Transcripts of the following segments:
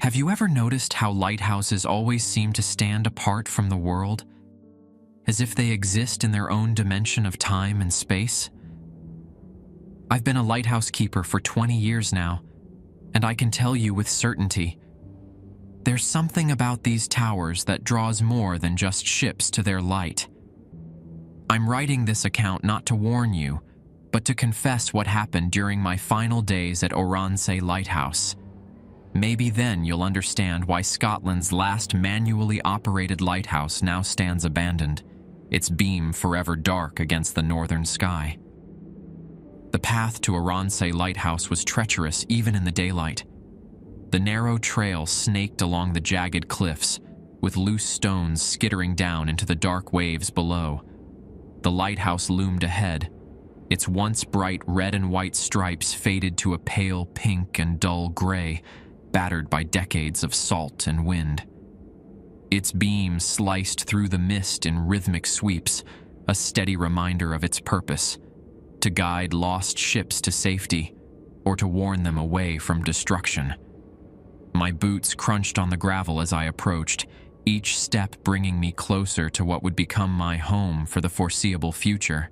Have you ever noticed how lighthouses always seem to stand apart from the world, as if they exist in their own dimension of time and space? I've been a lighthouse keeper for 20 years now, and I can tell you with certainty, there's something about these towers that draws more than just ships to their light. I'm writing this account not to warn you, but to confess what happened during my final days at Oranse Lighthouse. Maybe then you'll understand why Scotland's last manually operated lighthouse now stands abandoned, its beam forever dark against the northern sky. The path to Oranse Lighthouse was treacherous even in the daylight. The narrow trail snaked along the jagged cliffs, with loose stones skittering down into the dark waves below. The lighthouse loomed ahead, its once bright red and white stripes faded to a pale pink and dull gray, battered by decades of salt and wind. Its beam sliced through the mist in rhythmic sweeps, a steady reminder of its purpose: to guide lost ships to safety, or to warn them away from destruction. My boots crunched on the gravel as I approached, each step bringing me closer to what would become my home for the foreseeable future.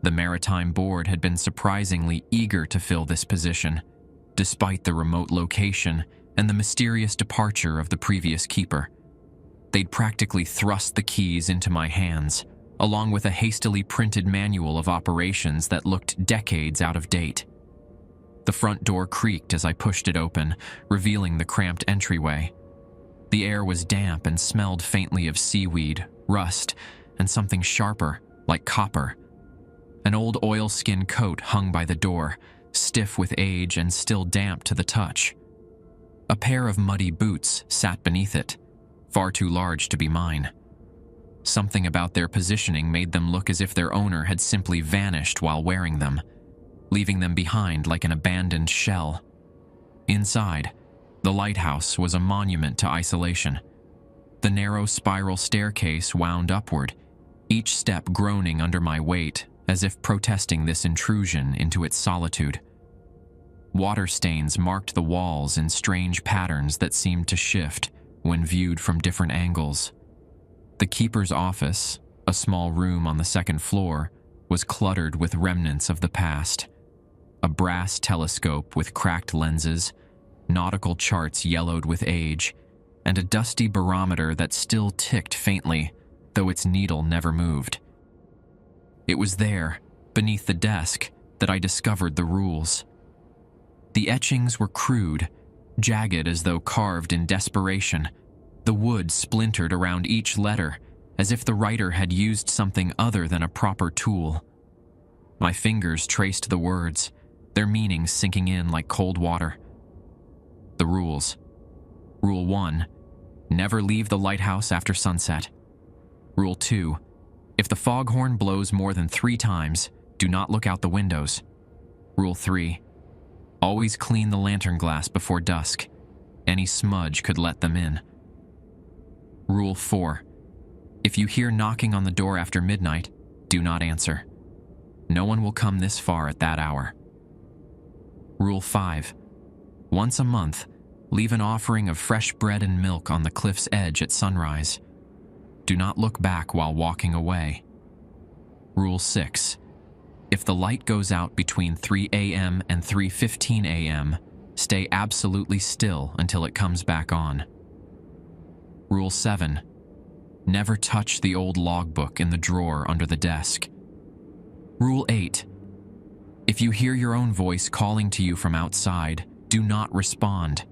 The Maritime Board had been surprisingly eager to fill this position, despite the remote location and the mysterious departure of the previous keeper. They'd practically thrust the keys into my hands, along with a hastily printed manual of operations that looked decades out of date. The front door creaked as I pushed it open, revealing the cramped entryway. The air was damp and smelled faintly of seaweed, rust, and something sharper, like copper. An old oilskin coat hung by the door, stiff with age and still damp to the touch. A pair of muddy boots sat beneath it, far too large to be mine. Something about their positioning made them look as if their owner had simply vanished while wearing them, leaving them behind like an abandoned shell. Inside, the lighthouse was a monument to isolation. The narrow spiral staircase wound upward, each step groaning under my weight, as if protesting this intrusion into its solitude. Water stains marked the walls in strange patterns that seemed to shift when viewed from different angles. The keeper's office, a small room on the second floor, was cluttered with remnants of the past. A brass telescope with cracked lenses, nautical charts yellowed with age, and a dusty barometer that still ticked faintly, though its needle never moved. It was there, beneath the desk, that I discovered the rules. The etchings were crude, jagged as though carved in desperation. The wood splintered around each letter, as if the writer had used something other than a proper tool. My fingers traced the words, their meaning sinking in like cold water. The rules. Rule 1. Never leave the lighthouse after sunset. Rule 2. If the foghorn blows more than 3 times, do not look out the windows. Rule 3. Always clean the lantern glass before dusk. Any smudge could let them in. Rule 4. If you hear knocking on the door after midnight, do not answer. No one will come this far at that hour. Rule 5. Once a month, leave an offering of fresh bread and milk on the cliff's edge at sunrise. Do not look back while walking away. Rule 6. If the light goes out between 3 a.m. and 3:15 a.m., stay absolutely still until it comes back on. Rule 7. Never touch the old logbook in the drawer under the desk. Rule 8. If you hear your own voice calling to you from outside, do not respond.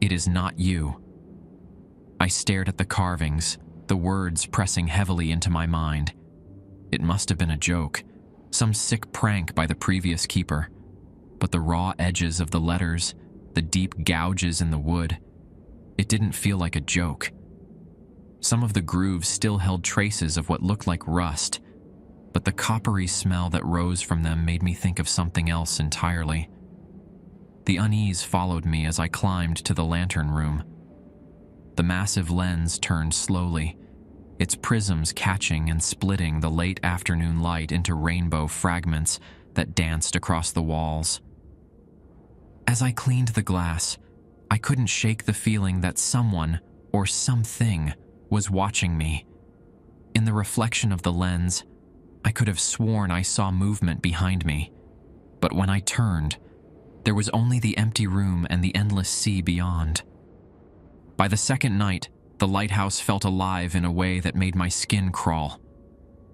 It is not you. I stared at the carvings, the words pressing heavily into my mind. It must have been a joke, some sick prank by the previous keeper. But the raw edges of the letters, the deep gouges in the wood, it didn't feel like a joke. Some of the grooves still held traces of what looked like rust, but the coppery smell that rose from them made me think of something else entirely. The unease followed me as I climbed to the lantern room. The massive lens turned slowly, its prisms catching and splitting the late afternoon light into rainbow fragments that danced across the walls. As I cleaned the glass, I couldn't shake the feeling that someone or something was watching me. In the reflection of the lens, I could have sworn I saw movement behind me, but when I turned, there was only the empty room and the endless sea beyond. By the second night, the lighthouse felt alive in a way that made my skin crawl.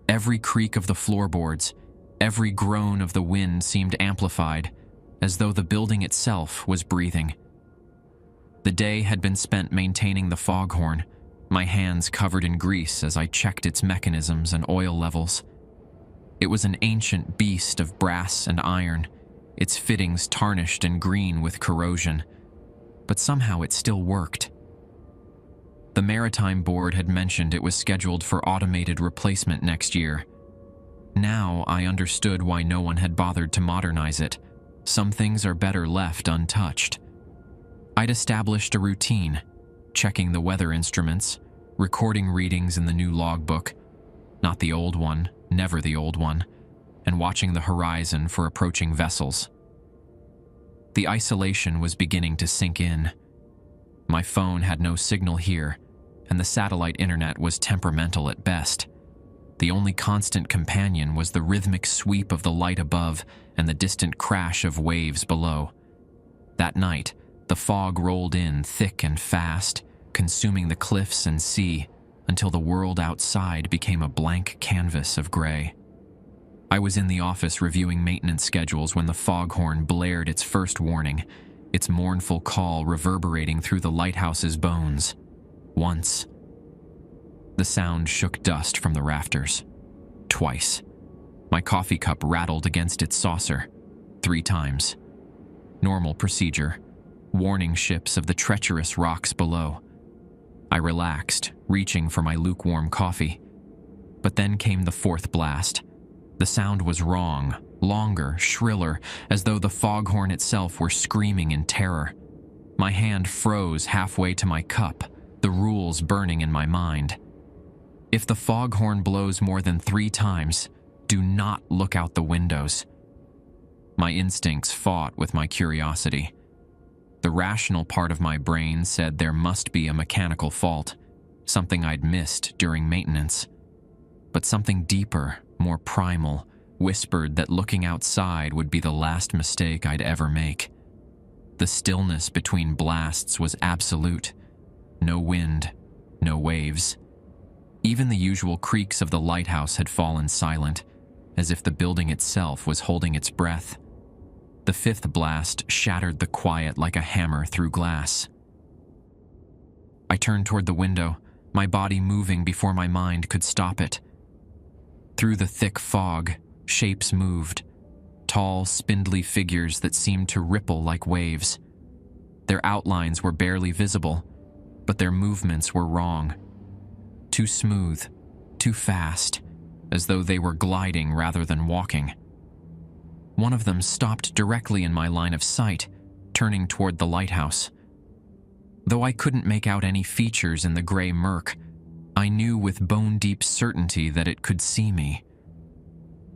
Every creak of the floorboards, every groan of the wind seemed amplified, as though the building itself was breathing. The day had been spent maintaining the foghorn, my hands covered in grease as I checked its mechanisms and oil levels. It was an ancient beast of brass and iron, its fittings tarnished and green with corrosion, but somehow it still worked. The Maritime Board had mentioned it was scheduled for automated replacement next year. Now I understood why no one had bothered to modernize it. Some things are better left untouched. I'd established a routine, checking the weather instruments, recording readings in the new logbook, not the old one, never the old one, and watching the horizon for approaching vessels. The isolation was beginning to sink in. My phone had no signal here, and the satellite internet was temperamental at best. The only constant companion was the rhythmic sweep of the light above and the distant crash of waves below. That night, the fog rolled in thick and fast, consuming the cliffs and sea until the world outside became a blank canvas of gray. I was in the office reviewing maintenance schedules when the foghorn blared its first warning, its mournful call reverberating through the lighthouse's bones. Once. The sound shook dust from the rafters. Twice. My coffee cup rattled against its saucer. 3 times. Normal procedure. Warning ships of the treacherous rocks below. I relaxed, reaching for my lukewarm coffee. But then came the 4th blast. The sound was wrong, longer, shriller, as though the foghorn itself were screaming in terror. My hand froze halfway to my cup, the rules burning in my mind. If the foghorn blows more than 3 times, do not look out the windows. My instincts fought with my curiosity. The rational part of my brain said there must be a mechanical fault, something I'd missed during maintenance. But something deeper, more primal, whispered that looking outside would be the last mistake I'd ever make. The stillness between blasts was absolute. No wind, no waves. Even the usual creaks of the lighthouse had fallen silent, as if the building itself was holding its breath. The 5th blast shattered the quiet like a hammer through glass. I turned toward the window, my body moving before my mind could stop it. Through the thick fog, shapes moved, tall, spindly figures that seemed to ripple like waves. Their outlines were barely visible, but their movements were wrong. Too smooth, too fast, as though they were gliding rather than walking. One of them stopped directly in my line of sight, turning toward the lighthouse. Though I couldn't make out any features in the gray murk, I knew with bone-deep certainty that it could see me.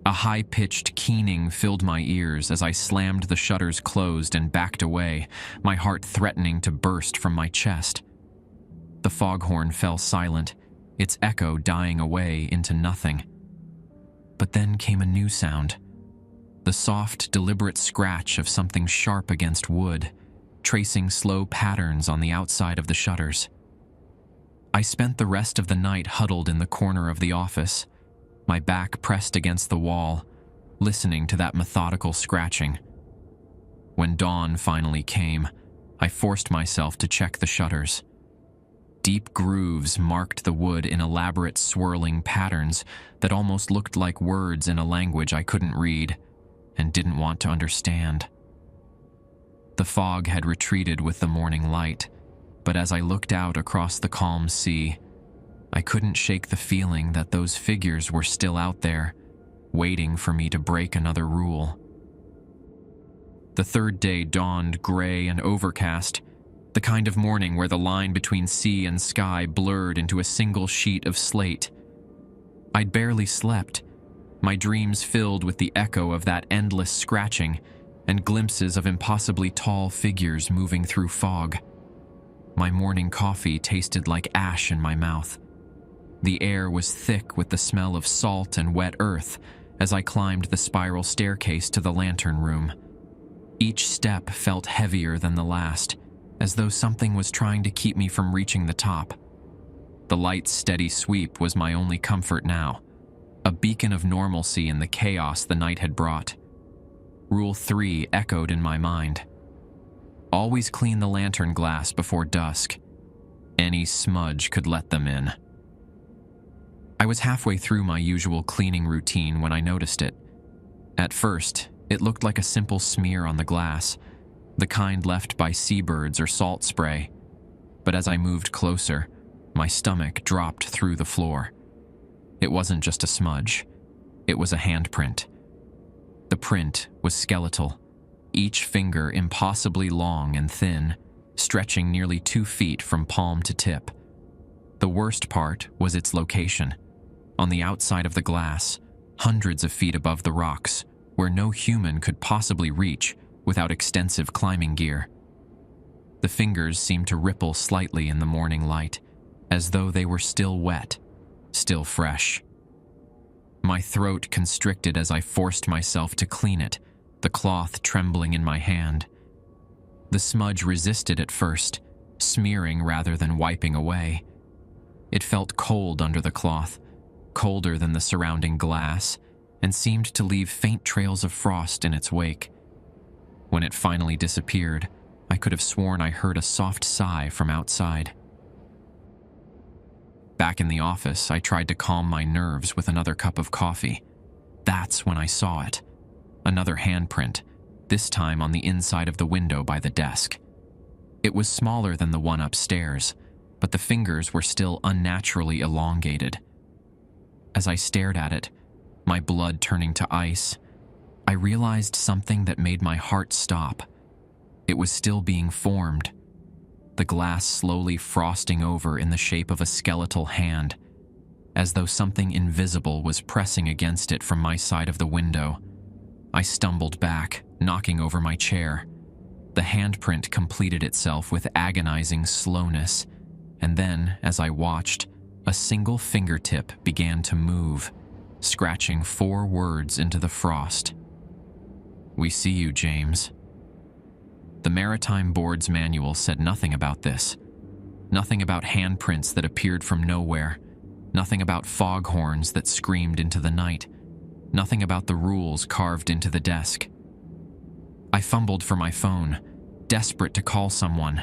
A high-pitched keening filled my ears as I slammed the shutters closed and backed away, my heart threatening to burst from my chest. The foghorn fell silent, its echo dying away into nothing. But then came a new sound. The soft, deliberate scratch of something sharp against wood, tracing slow patterns on the outside of the shutters. I spent the rest of the night huddled in the corner of the office, my back pressed against the wall, listening to that methodical scratching. When dawn finally came, I forced myself to check the shutters. Deep grooves marked the wood in elaborate swirling patterns that almost looked like words in a language I couldn't read and didn't want to understand. The fog had retreated with the morning light, but as I looked out across the calm sea, I couldn't shake the feeling that those figures were still out there, waiting for me to break another rule. The 3rd day dawned gray and overcast, the kind of morning where the line between sea and sky blurred into a single sheet of slate. I'd barely slept, my dreams filled with the echo of that endless scratching, and glimpses of impossibly tall figures moving through fog. My morning coffee tasted like ash in my mouth. The air was thick with the smell of salt and wet earth as I climbed the spiral staircase to the lantern room. Each step felt heavier than the last, as though something was trying to keep me from reaching the top. The light's steady sweep was my only comfort now, a beacon of normalcy in the chaos the night had brought. Rule 3 echoed in my mind. Always clean the lantern glass before dusk. Any smudge could let them in. I was halfway through my usual cleaning routine when I noticed it. At first, it looked like a simple smear on the glass, the kind left by seabirds or salt spray. But as I moved closer, my stomach dropped through the floor. It wasn't just a smudge. It was a handprint. The print was skeletal, each finger impossibly long and thin, stretching nearly 2 feet from palm to tip. The worst part was its location, on the outside of the glass, hundreds of feet above the rocks, where no human could possibly reach without extensive climbing gear. The fingers seemed to ripple slightly in the morning light, as though they were still wet, still fresh. My throat constricted as I forced myself to clean it, the cloth trembling in my hand. The smudge resisted at first, smearing rather than wiping away. It felt cold under the cloth, colder than the surrounding glass, and seemed to leave faint trails of frost in its wake. When it finally disappeared, I could have sworn I heard a soft sigh from outside. Back in the office, I tried to calm my nerves with another cup of coffee. That's when I saw it. Another handprint, this time on the inside of the window by the desk. It was smaller than the one upstairs, but the fingers were still unnaturally elongated. As I stared at it, my blood turning to ice, I realized something that made my heart stop. It was still being formed, the glass slowly frosting over in the shape of a skeletal hand, as though something invisible was pressing against it from my side of the window. I stumbled back, knocking over my chair. The handprint completed itself with agonizing slowness, and then, as I watched, a single fingertip began to move, scratching 4 words into the frost. "We see you, James." The Maritime Board's manual said nothing about this. Nothing about handprints that appeared from nowhere. Nothing about foghorns that screamed into the night. Nothing about the rules carved into the desk. I fumbled for my phone, desperate to call someone,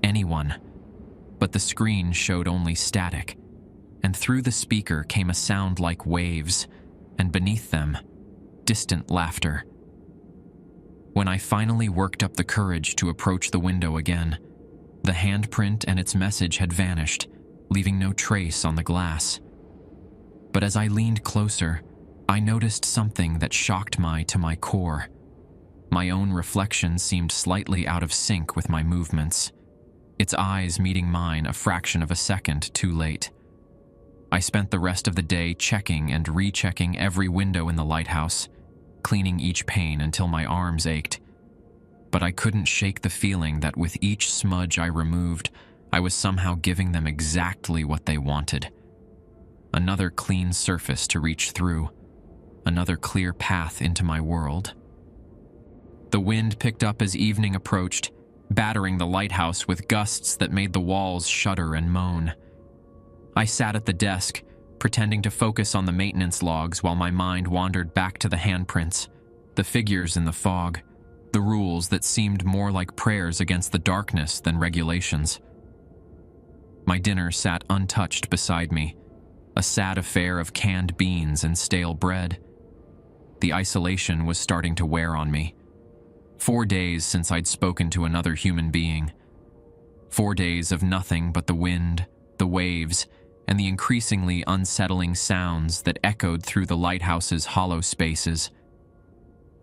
anyone. But the screen showed only static, and through the speaker came a sound like waves, and beneath them, distant laughter. When I finally worked up the courage to approach the window again, the handprint and its message had vanished, leaving no trace on the glass. But as I leaned closer, I noticed something that shocked me to my core. My own reflection seemed slightly out of sync with my movements, its eyes meeting mine a fraction of a second too late. I spent the rest of the day checking and rechecking every window in the lighthouse, cleaning each pane until my arms ached. But I couldn't shake the feeling that with each smudge I removed, I was somehow giving them exactly what they wanted. Another clean surface to reach through, another clear path into my world. The wind picked up as evening approached, battering the lighthouse with gusts that made the walls shudder and moan. I sat at the desk, pretending to focus on the maintenance logs while my mind wandered back to the handprints, the figures in the fog, the rules that seemed more like prayers against the darkness than regulations. My dinner sat untouched beside me, a sad affair of canned beans and stale bread. The isolation was starting to wear on me. 4 days since I'd spoken to another human being. 4 days of nothing but the wind, the waves, and the increasingly unsettling sounds that echoed through the lighthouse's hollow spaces.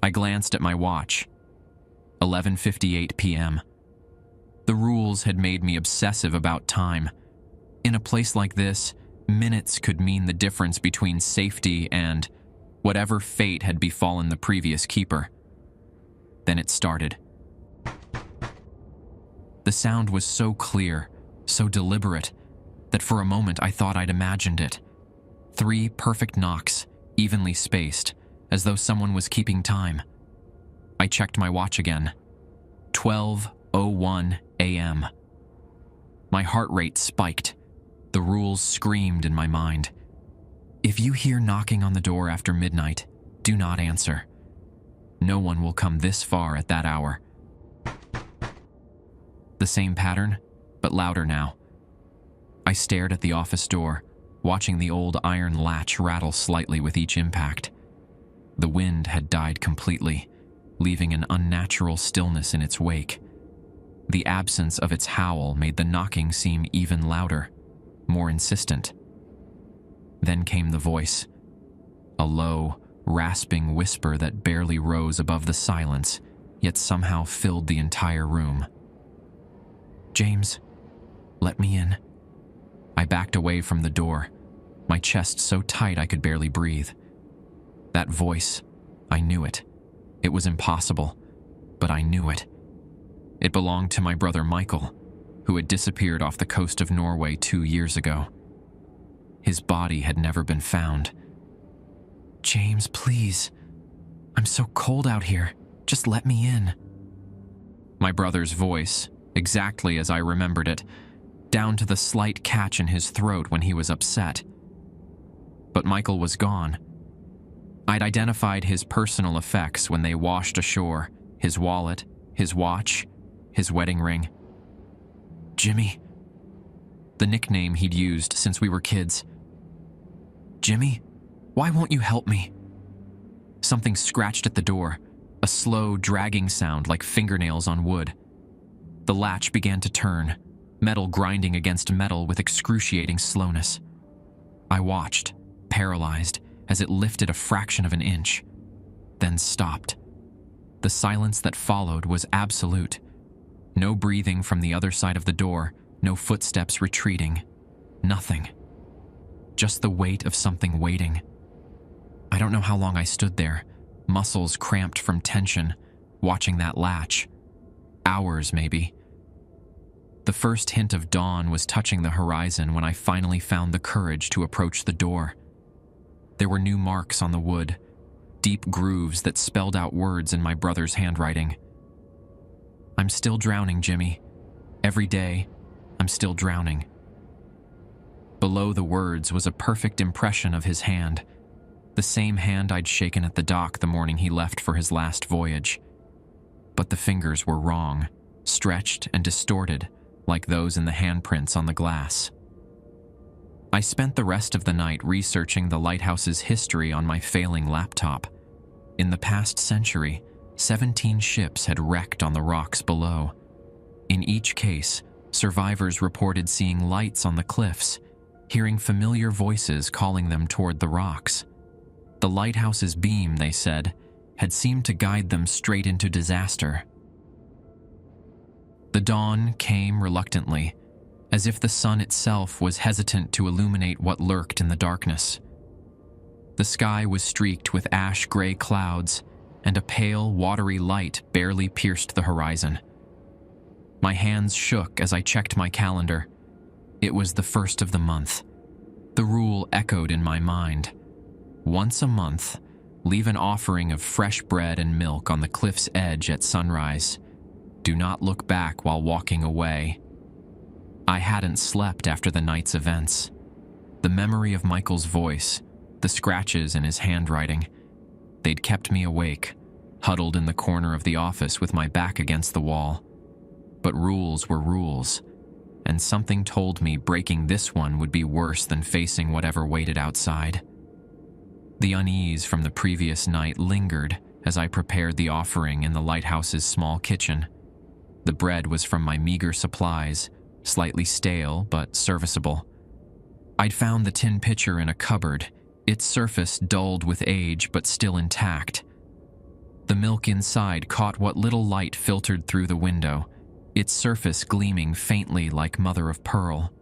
I glanced at my watch. 11:58 p.m. The rules had made me obsessive about time. In a place like this, minutes could mean the difference between safety and whatever fate had befallen the previous keeper. Then it started. The sound was so clear, so deliberate, that for a moment I thought I'd imagined it. 3 perfect knocks, evenly spaced, as though someone was keeping time. I checked my watch again. 12:01 a.m. My heart rate spiked. The rules screamed in my mind. If you hear knocking on the door after midnight, do not answer. No one will come this far at that hour. The same pattern, but louder now. I stared at the office door, watching the old iron latch rattle slightly with each impact. The wind had died completely, leaving an unnatural stillness in its wake. The absence of its howl made the knocking seem even louder, more insistent. Then came the voice, a low, rasping whisper that barely rose above the silence, yet somehow filled the entire room. "James, let me in." I backed away from the door, my chest so tight I could barely breathe. That voice, I knew it. It was impossible, but I knew it. It belonged to my brother Michael, who had disappeared off the coast of Norway 2 years ago. His body had never been found. "James, please. I'm so cold out here. Just let me in." My brother's voice, exactly as I remembered it, down to the slight catch in his throat when he was upset. But Michael was gone. I'd identified his personal effects when they washed ashore: his wallet, his watch, his wedding ring. "Jimmy," the nickname he'd used since we were kids. "Jimmy, why won't you help me?" Something scratched at the door, a slow, dragging sound like fingernails on wood. The latch began to turn, metal grinding against metal with excruciating slowness. I watched, paralyzed, as it lifted a fraction of an inch, then stopped. The silence that followed was absolute. No breathing from the other side of the door, no footsteps retreating. Nothing. Just the weight of something waiting. I don't know how long I stood there, muscles cramped from tension, watching that latch. Hours, maybe. The first hint of dawn was touching the horizon when I finally found the courage to approach the door. There were new marks on the wood, deep grooves that spelled out words in my brother's handwriting. "I'm still drowning, Jimmy. Every day, I'm still drowning." Below the words was a perfect impression of his hand, the same hand I'd shaken at the dock the morning he left for his last voyage. But the fingers were wrong, stretched and distorted, like those in the handprints on the glass. I spent the rest of the night researching the lighthouse's history on my failing laptop. In the past century, 17 ships had wrecked on the rocks below. In each case, survivors reported seeing lights on the cliffs, hearing familiar voices calling them toward the rocks. The lighthouse's beam, they said, had seemed to guide them straight into disaster. The dawn came reluctantly, as if the sun itself was hesitant to illuminate what lurked in the darkness. The sky was streaked with ash-gray clouds, and a pale, watery light barely pierced the horizon. My hands shook as I checked my calendar. It was the 1st of the month. The rule echoed in my mind. Once a month, leave an offering of fresh bread and milk on the cliff's edge at sunrise. Do not look back while walking away. I hadn't slept after the night's events. The memory of Michael's voice, the scratches in his handwriting, they'd kept me awake, huddled in the corner of the office with my back against the wall. But rules were rules, and something told me breaking this one would be worse than facing whatever waited outside. The unease from the previous night lingered as I prepared the offering in the lighthouse's small kitchen. The bread was from my meager supplies, slightly stale but serviceable. I'd found the tin pitcher in a cupboard, its surface dulled with age but still intact. The milk inside caught what little light filtered through the window, its surface gleaming faintly like mother of pearl.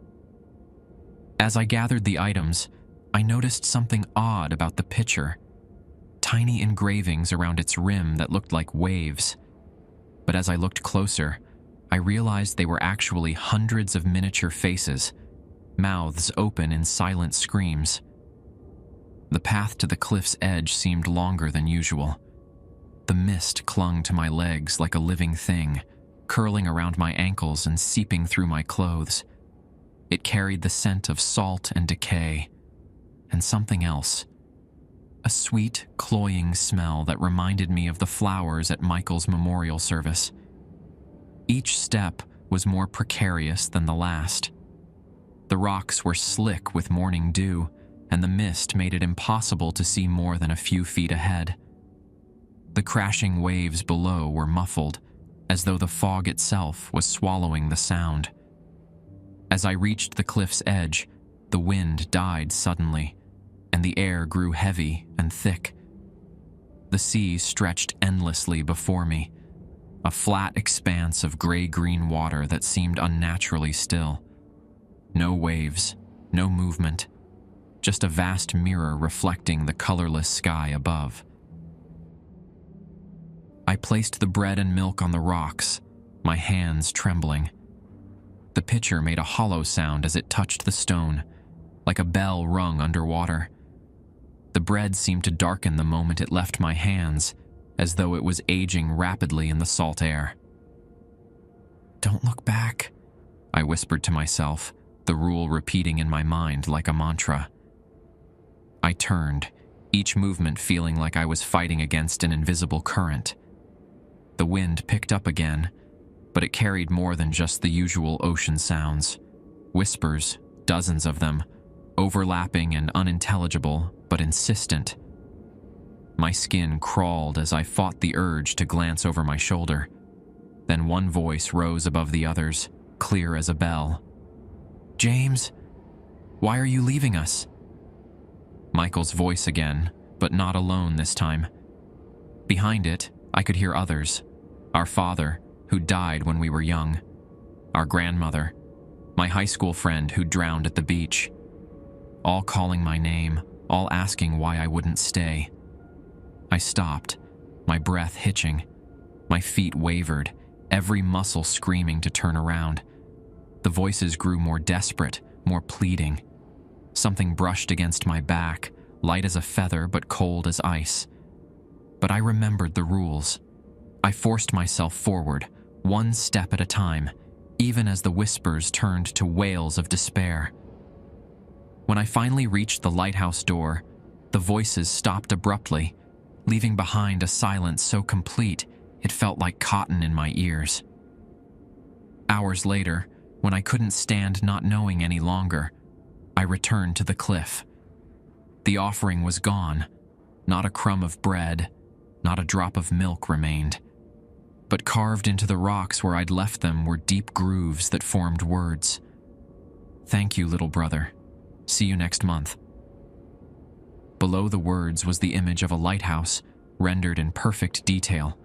As I gathered the items, I noticed something odd about the pitcher. Tiny engravings around its rim that looked like waves, But as I looked closer, I realized they were actually hundreds of miniature faces, mouths open in silent screams. The path to the cliff's edge seemed longer than usual. The mist clung to my legs like a living thing, curling around my ankles and seeping through my clothes. It carried the scent of salt and decay, and something else. A sweet, cloying smell that reminded me of the flowers at Michael's memorial service. Each step was more precarious than the last. The rocks were slick with morning dew, and the mist made it impossible to see more than a few feet ahead. The crashing waves below were muffled, as though the fog itself was swallowing the sound. As I reached the cliff's edge, the wind died suddenly, and the air grew heavy and thick. The sea stretched endlessly before me, a flat expanse of gray-green water that seemed unnaturally still. No waves, no movement, just a vast mirror reflecting the colorless sky above. I placed the bread and milk on the rocks, my hands trembling. The pitcher made a hollow sound as it touched the stone, like a bell rung underwater. The bread seemed to darken the moment it left my hands, as though it was aging rapidly in the salt air. "Don't look back," I whispered to myself, the rule repeating in my mind like a mantra. I turned, each movement feeling like I was fighting against an invisible current. The wind picked up again, but it carried more than just the usual ocean sounds. Whispers, dozens of them, overlapping and unintelligible, but insistent. My skin crawled as I fought the urge to glance over my shoulder. Then one voice rose above the others, clear as a bell. "James, why are you leaving us?" Michael's voice again, but not alone this time. Behind it, I could hear others. Our father, who died when we were young. Our grandmother. My high school friend who drowned at the beach. All calling my name, all asking why I wouldn't stay. I stopped, my breath hitching. My feet wavered, every muscle screaming to turn around. The voices grew more desperate, more pleading. Something brushed against my back, light as a feather but cold as ice. But I remembered the rules. I forced myself forward, one step at a time, even as the whispers turned to wails of despair. When I finally reached the lighthouse door, the voices stopped abruptly, leaving behind a silence so complete it felt like cotton in my ears. Hours later, when I couldn't stand not knowing any longer, I returned to the cliff. The offering was gone. Not a crumb of bread, not a drop of milk remained. But carved into the rocks where I'd left them were deep grooves that formed words. "Thank you, little brother. See you next month." Below the words was the image of a lighthouse, rendered in perfect detail.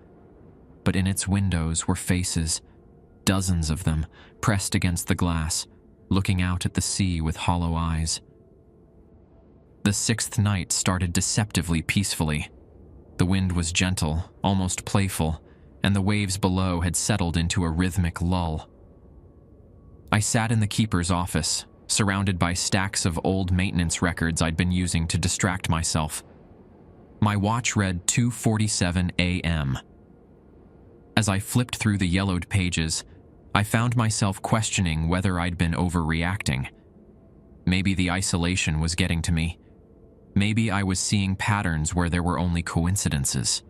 But in its windows were faces, dozens of them, pressed against the glass, looking out at the sea with hollow eyes. The sixth night started deceptively peacefully. The wind was gentle, almost playful, and the waves below had settled into a rhythmic lull. I sat in the keeper's office, surrounded by stacks of old maintenance records I'd been using to distract myself. My watch read 2:47 a.m. As I flipped through the yellowed pages, I found myself questioning whether I'd been overreacting. Maybe the isolation was getting to me. Maybe I was seeing patterns where there were only coincidences.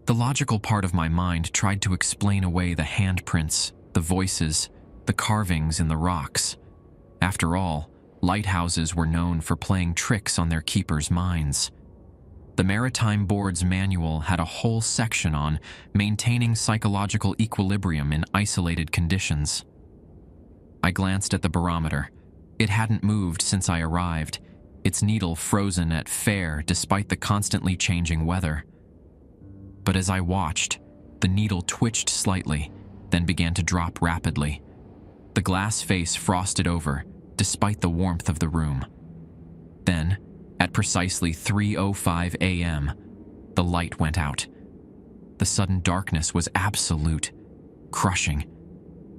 The logical part of my mind tried to explain away the handprints, the voices, the carvings in the rocks. After all, lighthouses were known for playing tricks on their keepers' minds. The Maritime Board's manual had a whole section on maintaining psychological equilibrium in isolated conditions. I glanced at the barometer. It hadn't moved since I arrived, its needle frozen at fair despite the constantly changing weather. But as I watched, the needle twitched slightly, then began to drop rapidly. The glass face frosted over, despite the warmth of the room. Then, at precisely 3:05 a.m., the light went out. The sudden darkness was absolute, crushing.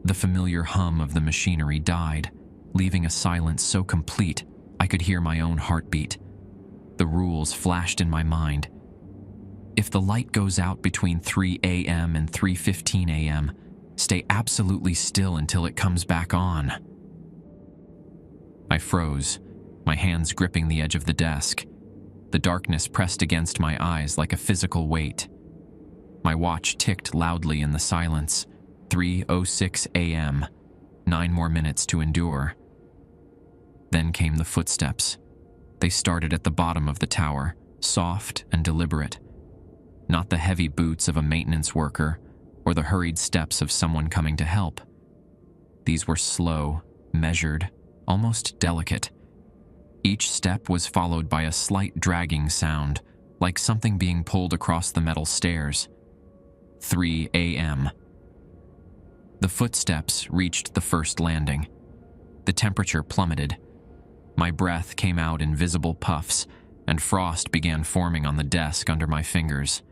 The familiar hum of the machinery died, leaving a silence so complete I could hear my own heartbeat. The rules flashed in my mind. If the light goes out between 3 a.m. and 3:15 a.m., stay absolutely still until it comes back on. I froze, my hands gripping the edge of the desk. The darkness pressed against my eyes like a physical weight. My watch ticked loudly in the silence. 3:06 a.m., 9 more minutes to endure. Then came the footsteps. They started at the bottom of the tower, soft and deliberate. Not the heavy boots of a maintenance worker or the hurried steps of someone coming to help. These were slow, measured, almost delicate. Each step was followed by a slight dragging sound, like something being pulled across the metal stairs. 3 a.m. The footsteps reached the first landing. The temperature plummeted. My breath came out in visible puffs, and frost began forming on the desk under my fingers.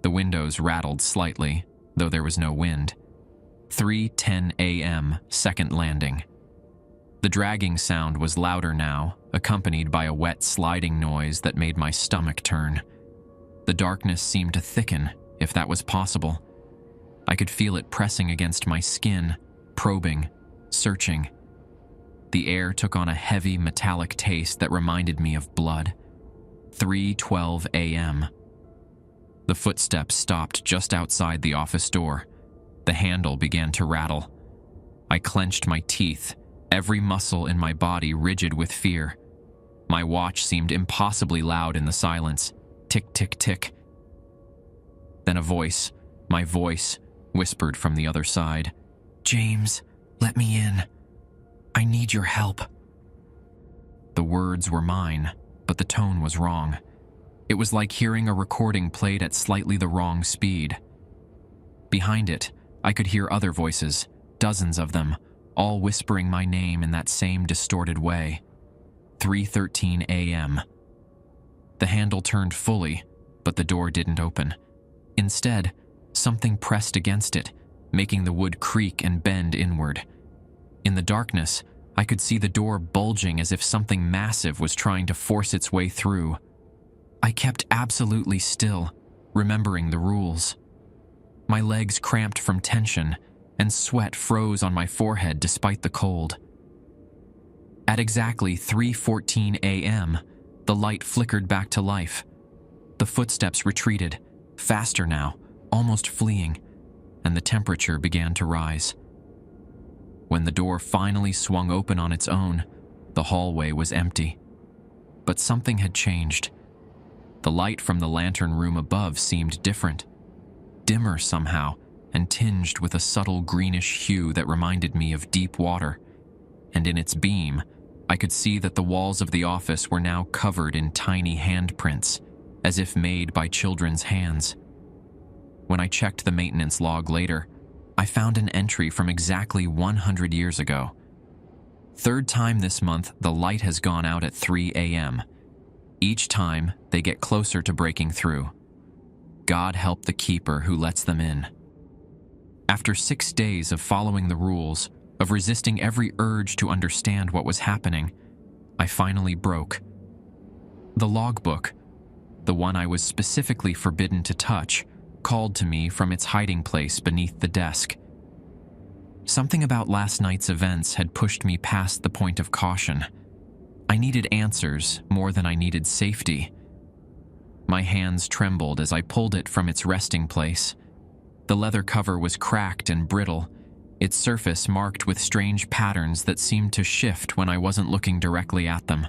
The windows rattled slightly, though there was no wind. 3:10 a.m., second landing. The dragging sound was louder now, accompanied by a wet sliding noise that made my stomach turn. The darkness seemed to thicken, if that was possible. I could feel it pressing against my skin, probing, searching. The air took on a heavy, metallic taste that reminded me of blood. 3:12 a.m. The footsteps stopped just outside the office door. The handle began to rattle. I clenched my teeth, every muscle in my body rigid with fear. My watch seemed impossibly loud in the silence. Tick, tick, tick. Then a voice, my voice, whispered from the other side. "James, let me in. I need your help." The words were mine, but the tone was wrong. It was like hearing a recording played at slightly the wrong speed. Behind it, I could hear other voices, dozens of them, all whispering my name in that same distorted way. 3:13 a.m. The handle turned fully, but the door didn't open. Instead, something pressed against it, making the wood creak and bend inward. In the darkness, I could see the door bulging as if something massive was trying to force its way through. I kept absolutely still, remembering the rules. My legs cramped from tension, and sweat froze on my forehead despite the cold. At exactly 3:14 a.m., the light flickered back to life. The footsteps retreated, faster now, almost fleeing, and the temperature began to rise. When the door finally swung open on its own, the hallway was empty. But something had changed. The light from the lantern room above seemed different, dimmer somehow, and tinged with a subtle greenish hue that reminded me of deep water. And in its beam, I could see that the walls of the office were now covered in tiny handprints, as if made by children's hands. When I checked the maintenance log later, I found an entry from exactly 100 years ago. Third time this month, the light has gone out at 3 a.m. Each time, they get closer to breaking through. God help the keeper who lets them in. After 6 days of following the rules, of resisting every urge to understand what was happening, I finally broke. The logbook, the one I was specifically forbidden to touch, called to me from its hiding place beneath the desk. Something about last night's events had pushed me past the point of caution. I needed answers more than I needed safety. My hands trembled as I pulled it from its resting place. The leather cover was cracked and brittle, its surface marked with strange patterns that seemed to shift when I wasn't looking directly at them.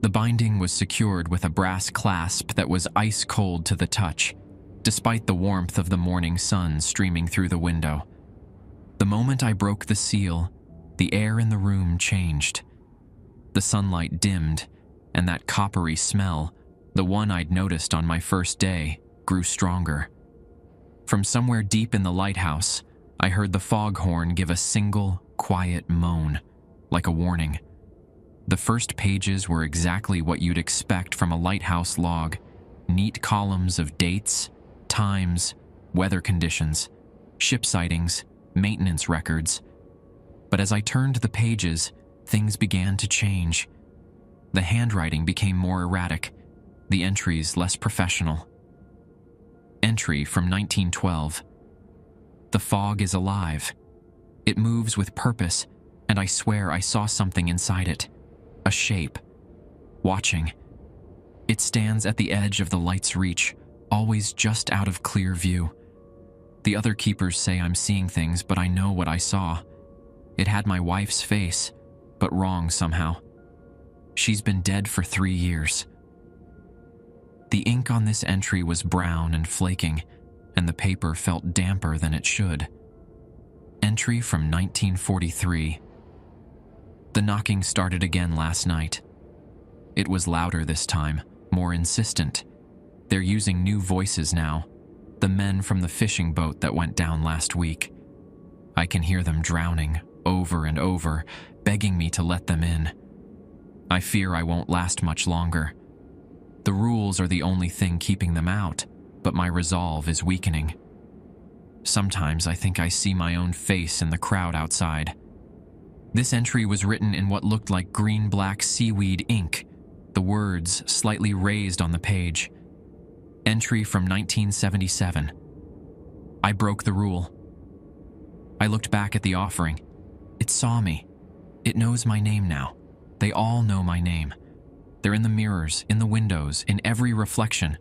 The binding was secured with a brass clasp that was ice cold to the touch, despite the warmth of the morning sun streaming through the window. The moment I broke the seal, the air in the room changed. The sunlight dimmed, and that coppery smell, the one I'd noticed on my first day, grew stronger. From somewhere deep in the lighthouse, I heard the foghorn give a single, quiet moan, like a warning. The first pages were exactly what you'd expect from a lighthouse log, neat columns of dates, times, weather conditions, ship sightings, maintenance records. But as I turned the pages, things began to change. The handwriting became more erratic, the entries less professional. Entry from 1912. The fog is alive. It moves with purpose, and I swear I saw something inside it. A shape. Watching. It stands at the edge of the light's reach, always just out of clear view. The other keepers say I'm seeing things, but I know what I saw. It had my wife's face, but wrong somehow. She's been dead for 3 years. The ink on this entry was brown and flaking, and the paper felt damper than it should. Entry from 1943. The knocking started again last night. It was louder this time, more insistent. They're using new voices now, the men from the fishing boat that went down last week. I can hear them drowning, over and over, begging me to let them in. I fear I won't last much longer. The rules are the only thing keeping them out, but my resolve is weakening. Sometimes I think I see my own face in the crowd outside. This entry was written in what looked like green-black seaweed ink, the words slightly raised on the page. Entry from 1977. I broke the rule. I looked back at the offering. It saw me. It knows my name now. They all know my name. They're in the mirrors, in the windows, in every reflection,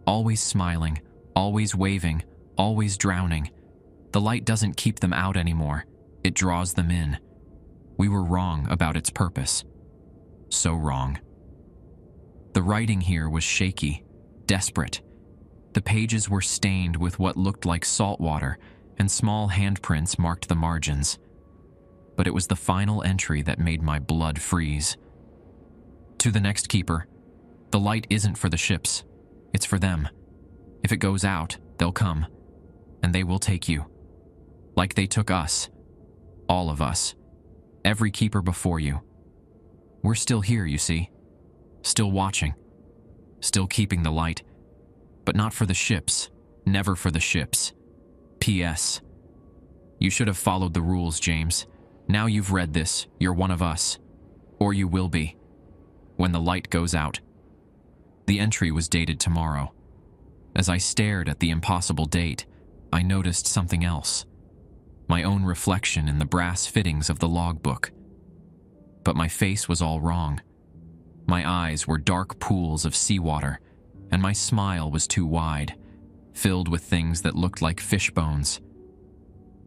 always smiling, always waving, always drowning. The light doesn't keep them out anymore. It draws them in. We were wrong about its purpose. So wrong. The writing here was shaky, desperate. The pages were stained with what looked like salt water, and small handprints marked the margins. But it was the final entry that made my blood freeze. To the next keeper, the light isn't for the ships. It's for them. If it goes out, they'll come, and they will take you. Like they took us. All of us. Every keeper before you. We're still here, you see. Still watching. Still keeping the light. But not for the ships. Never for the ships. P.S. You should have followed the rules, James. Now you've read this, you're one of us. Or you will be. When the light goes out. The entry was dated tomorrow. As I stared at the impossible date, I noticed something else. My own reflection in the brass fittings of the logbook. But my face was all wrong. My eyes were dark pools of seawater, and my smile was too wide, filled with things that looked like fish bones.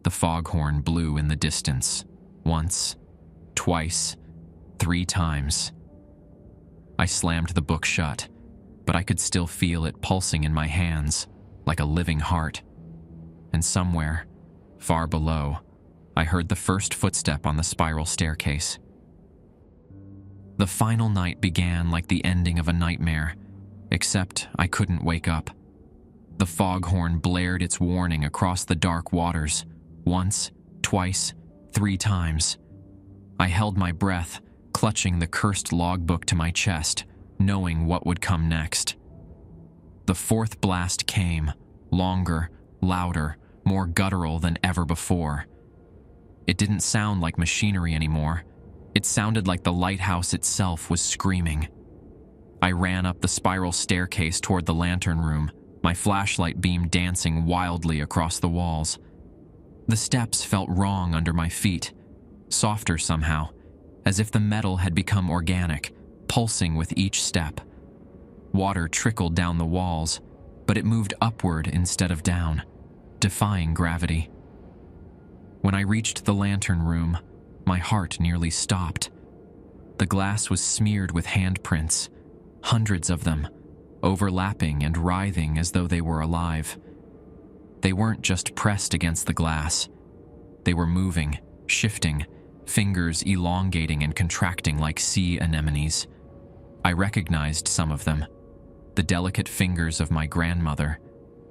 The foghorn blew in the distance, once, twice, 3 times. I slammed the book shut, but I could still feel it pulsing in my hands, like a living heart. And somewhere, far below, I heard the first footstep on the spiral staircase. The final night began like the ending of a nightmare, except I couldn't wake up. The foghorn blared its warning across the dark waters, once, twice, 3 times. I held my breath, clutching the cursed logbook to my chest, knowing what would come next. The 4th blast came, longer, louder, more guttural than ever before. It didn't sound like machinery anymore. It sounded like the lighthouse itself was screaming. I ran up the spiral staircase toward the lantern room, my flashlight beam dancing wildly across the walls. The steps felt wrong under my feet, softer somehow, as if the metal had become organic, pulsing with each step. Water trickled down the walls, but it moved upward instead of down, defying gravity. When I reached the lantern room, my heart nearly stopped. The glass was smeared with handprints, hundreds of them, overlapping and writhing as though they were alive. They weren't just pressed against the glass. They were moving, shifting, fingers elongating and contracting like sea anemones. I recognized some of them. The delicate fingers of my grandmother,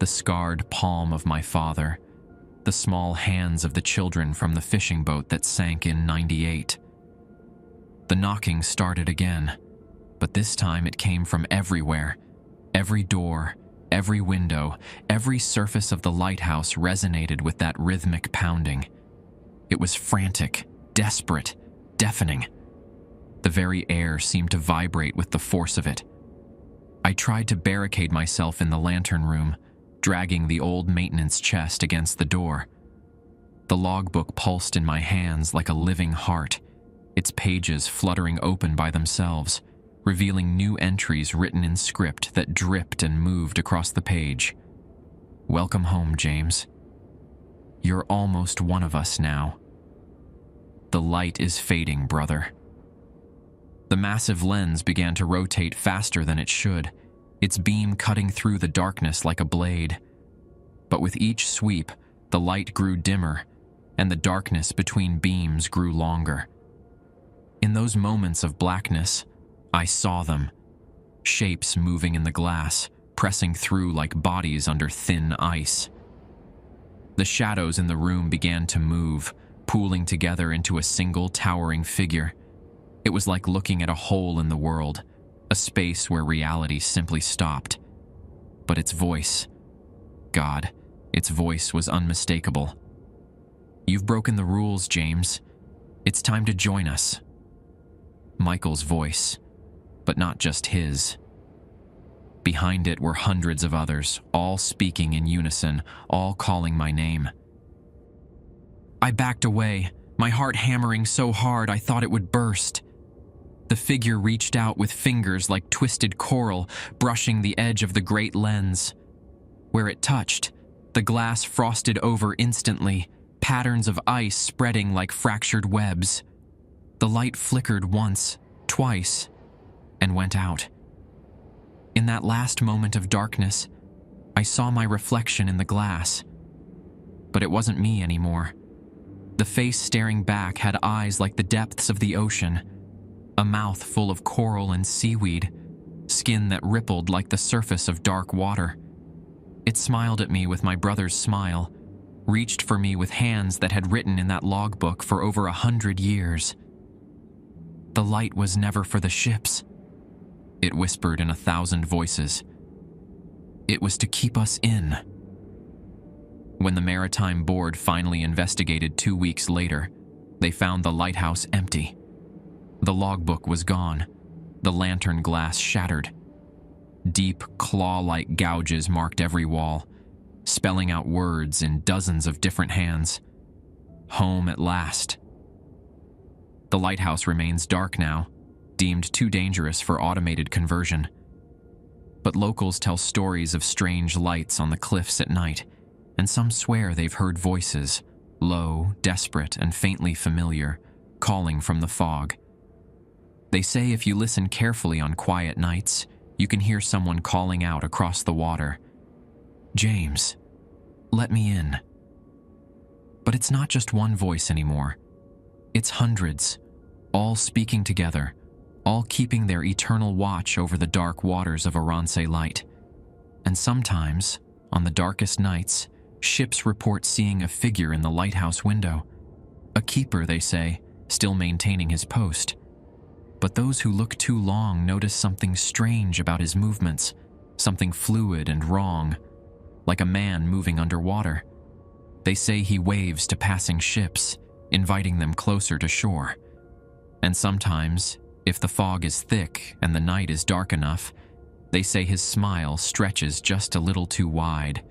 the scarred palm of my father, the small hands of the children from the fishing boat that sank in '98. The knocking started again, but this time it came from everywhere, every door, Every window, every surface of the lighthouse resonated with that rhythmic pounding. It was frantic, desperate, deafening. The very air seemed to vibrate with the force of it. I tried to barricade myself in the lantern room, dragging the old maintenance chest against the door. The logbook pulsed in my hands like a living heart, its pages fluttering open by themselves, revealing new entries written in script that dripped and moved across the page. Welcome home, James. You're almost one of us now. The light is fading, brother. The massive lens began to rotate faster than it should, its beam cutting through the darkness like a blade. But with each sweep, the light grew dimmer, and the darkness between beams grew longer. In those moments of blackness, I saw them, shapes moving in the glass, pressing through like bodies under thin ice. The shadows in the room began to move, pooling together into a single towering figure. It was like looking at a hole in the world, a space where reality simply stopped. But its voice, God, its voice was unmistakable. You've broken the rules, James. It's time to join us. Michael's voice, but not just his. Behind it were hundreds of others, all speaking in unison, all calling my name. I backed away, my heart hammering so hard I thought it would burst. The figure reached out with fingers like twisted coral, brushing the edge of the great lens. Where it touched, the glass frosted over instantly, patterns of ice spreading like fractured webs. The light flickered once, twice, and went out. In that last moment of darkness, I saw my reflection in the glass. But it wasn't me anymore. The face staring back had eyes like the depths of the ocean, a mouth full of coral and seaweed, skin that rippled like the surface of dark water. It smiled at me with my brother's smile, reached for me with hands that had written in that logbook for over 100 years. The light was never for the ships, it whispered in 1,000 voices. It was to keep us in. When the Maritime Board finally investigated 2 weeks later, they found the lighthouse empty. The logbook was gone, the lantern glass shattered. Deep, claw-like gouges marked every wall, spelling out words in dozens of different hands. Home at last. The lighthouse remains dark now, deemed too dangerous for automated conversion. But locals tell stories of strange lights on the cliffs at night, and some swear they've heard voices, low, desperate, and faintly familiar, calling from the fog. They say if you listen carefully on quiet nights, you can hear someone calling out across the water, "James, let me in." But it's not just one voice anymore. It's hundreds, all speaking together, all keeping their eternal watch over the dark waters of Oronce Light. And sometimes, on the darkest nights, ships report seeing a figure in the lighthouse window. A keeper, they say, still maintaining his post. But those who look too long notice something strange about his movements, something fluid and wrong, like a man moving underwater. They say he waves to passing ships, inviting them closer to shore. And sometimes, if the fog is thick and the night is dark enough, they say his smile stretches just a little too wide,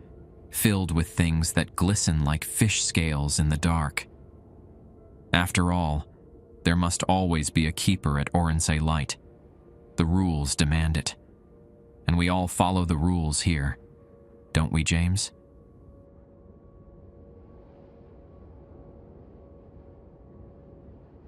filled with things that glisten like fish scales in the dark. After all, there must always be a keeper at Oronce Light. The rules demand it. And we all follow the rules here, don't we, James?